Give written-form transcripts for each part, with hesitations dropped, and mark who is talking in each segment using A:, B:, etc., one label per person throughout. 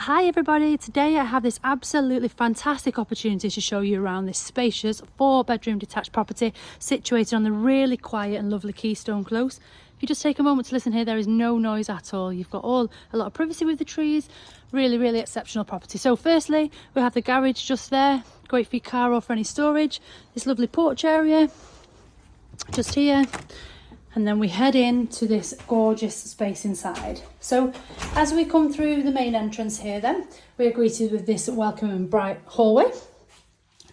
A: Hi everybody, today I have this absolutely fantastic opportunity to show you around this spacious 4-bedroom detached property situated on the really quiet and lovely Keystone Close. If you just take a moment to listen here, there is no noise at all. You've got a lot of privacy with the trees. Really exceptional property. So firstly, we have the garage just there, great for your car or for any storage. This lovely porch area just here. And then we head into this gorgeous space inside. So as we come through the main entrance here then, we are greeted with this welcome and bright hallway.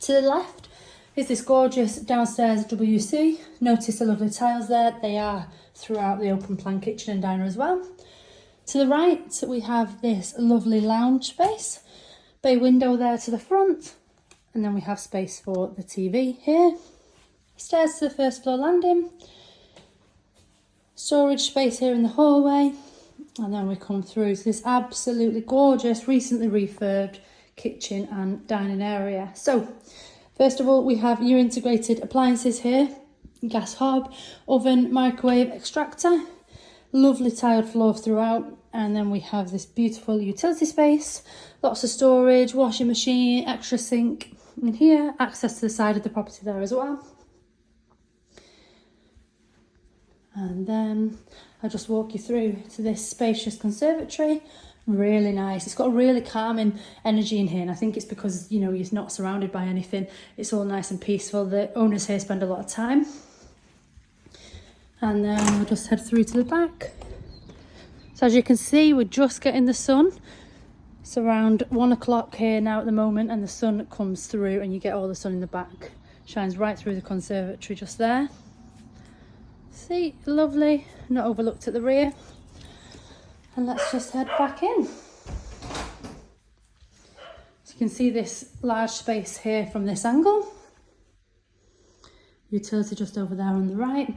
A: To the left is this gorgeous downstairs WC. Notice the lovely tiles there. They are throughout the open plan kitchen and diner as well. To the right, we have this lovely lounge space. Bay window there to the front. And then we have space for the TV here. Stairs to the first floor landing. Storage space here in the hallway, and then we come through to this absolutely gorgeous, recently refurbed kitchen and dining area. So, first of all, we have your integrated appliances here, gas hob, oven, microwave, extractor, lovely tiled floor throughout, and then we have this beautiful utility space, lots of storage, washing machine, extra sink in here, access to the side of the property there as well. And then I'll just walk you through to this spacious conservatory. Really nice. It's got a really calming energy in here, and I think it's because, you know, you're not surrounded by anything. It's all nice and peaceful. The owners here spend a lot of time. And then we'll just head through to the back. So as you can see, we're just getting the sun. It's around 1 o'clock here now at the moment, and the sun comes through and you get all the sun in the back. Shines right through the conservatory just there. See, lovely, not overlooked at the rear. And let's just head back in. So you can see this large space here from this angle. Utility just over there on the right.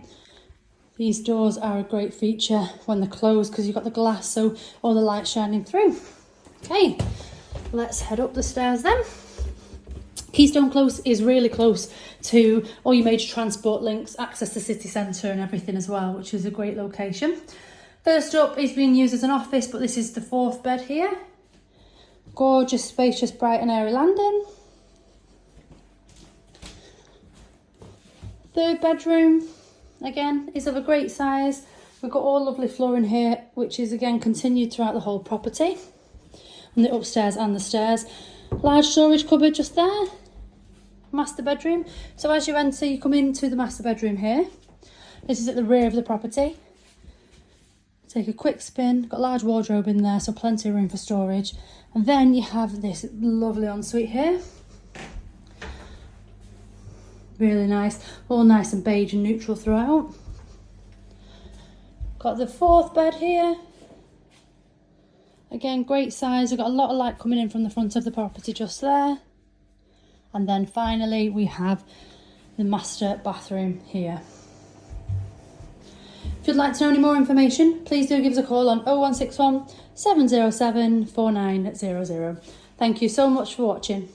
A: These doors are a great feature when they're closed because you've got the glass, so all the light shining through. Okay, let's head up the stairs then. Keystone Close is really close to all your major transport links, access to city centre and everything as well, which is a great location. First up is being used as an office, but this is the 4th bed here. Gorgeous, spacious, bright and airy landing. 3rd bedroom, again, is of a great size. We've got all lovely flooring here, which is again continued throughout the whole property, on the upstairs and the stairs. Large storage cupboard just there. Master bedroom. So as you enter, you come into the master bedroom here. This is at the rear of the property. Take a quick spin. Got a large wardrobe in there, so plenty of room for storage. And then you have this lovely ensuite here. Really nice. All nice and beige and neutral throughout. Got the 4th bed here. Again, great size. We've got a lot of light coming in from the front of the property just there. And then finally, we have the master bathroom here. If you'd like to know any more information, please do give us a call on 0161 707 4900. Thank you so much for watching.